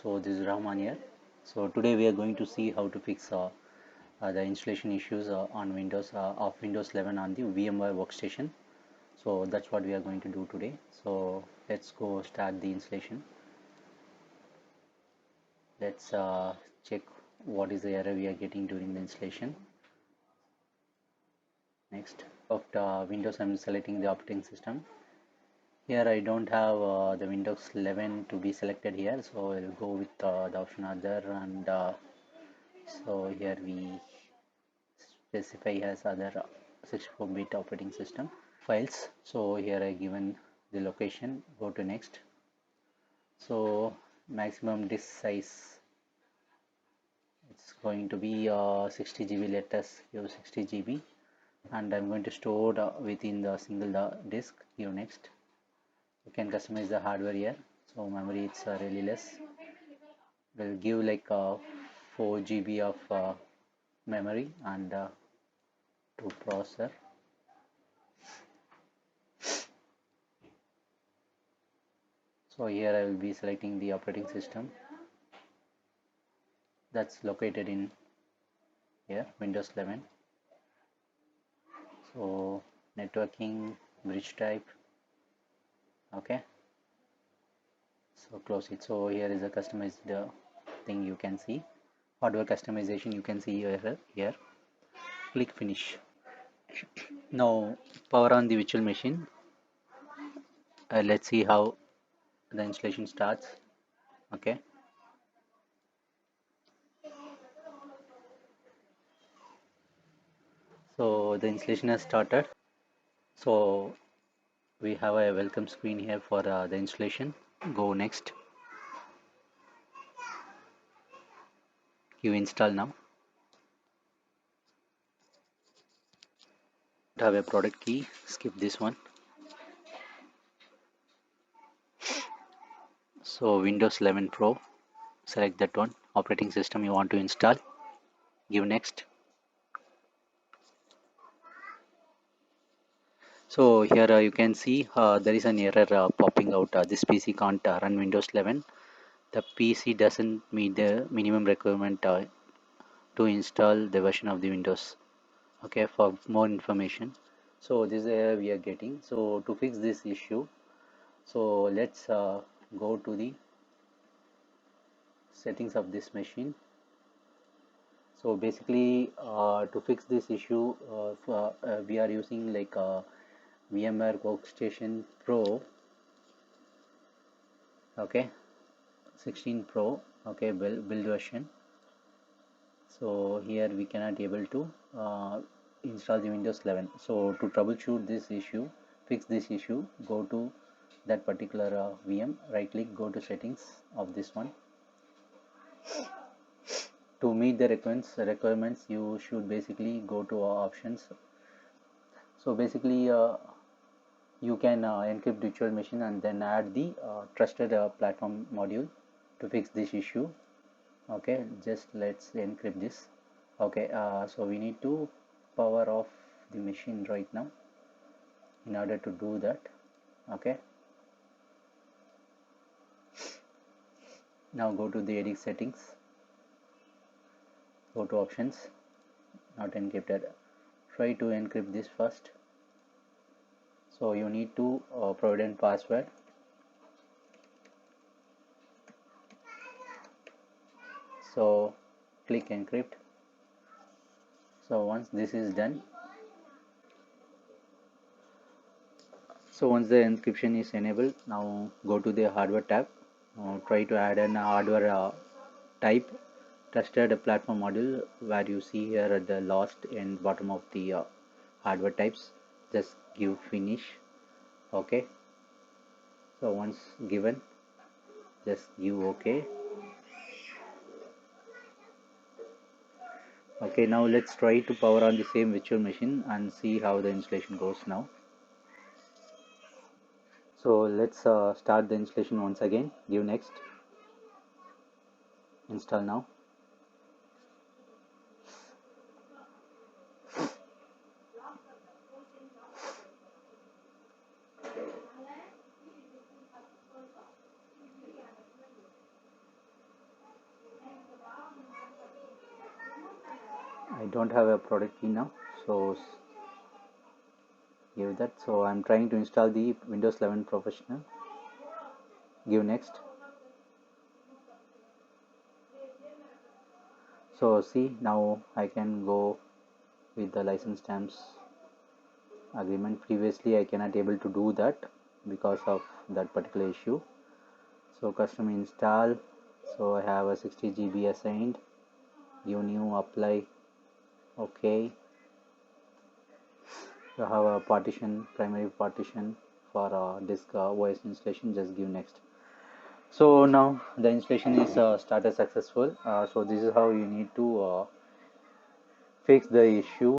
So this is Rahman here. So today we are going to see how to fix the installation issues on Windows of Windows 11 on the VMware Workstation. So that's what we are going to do today. So let's go start the installation. Let's check what is the error we are getting during the installation. Next, after Windows, I'm selecting the operating system. Here I don't have the Windows 11 to be selected here, so I'll go with the option other, and so here we specify as other 64-bit operating system files. So here I given the location, go to next. So maximum disk size, it's going to be 60 GB. Let us give 60 GB, and I'm going to store within the single disk. Give next. You can customize the hardware here. So memory, it's really less. We'll give like 4 GB of memory and to processor. So here I will be selecting the operating system that's located in here, Windows 11. So networking, bridge type, okay. So close it. So here is a customized thing you can see. Hardware customization you can see here. Click finish. Now power on the virtual machine. Let's see how the installation starts. Okay. So the installation has started. So we have a welcome screen here for the installation. Go next. You install now. Have a product key. Skip this one. So Windows 11 Pro. Select that one. Operating system you want to install. Give next. So here you can see there is an error popping out. This PC can't run Windows 11. The PC doesn't meet the minimum requirement to install the version of the Windows. Okay, for more information. So this is where we are getting. So to fix this issue, so let's go to the settings of this machine. So basically to fix this issue, we are using like VMware Workstation Pro, okay, 16 Pro, okay, build version. So here we cannot able to install the Windows 11. So to troubleshoot this issue, fix this issue, go to that particular VM, right click, go to settings of this one. To meet the requirements, you should basically go to options. So basically you can encrypt virtual machine and then add the trusted platform module to fix this issue. Okay, just let's encrypt this. Okay, so we need to power off the machine right now in order to do that. Okay, now go to the edit settings, go to options, not encrypted, try to encrypt this first. So you need to provide a password. So click encrypt. So once this is done, so once the encryption is enabled, now go to the hardware tab. Try to add an hardware type trusted platform module, where you see here at the last and bottom of the hardware types. Just give finish. Okay, so once given, just give OK. Okay, now let's try to power on the same virtual machine and see how the installation goes now. So let's start the installation once again. Give next. Install now. I don't have a product key now, so give that. So I'm trying to install the Windows 11 Professional. Give next. So see, now I can go with the license terms agreement. Previously I cannot able to do that because of that particular issue. So custom install. So I have a 60 GB assigned. Give new, apply. Okay. You have a partition, primary partition for disk OS installation. Just give next. So now the installation is started successful. So this is how you need to fix the issue.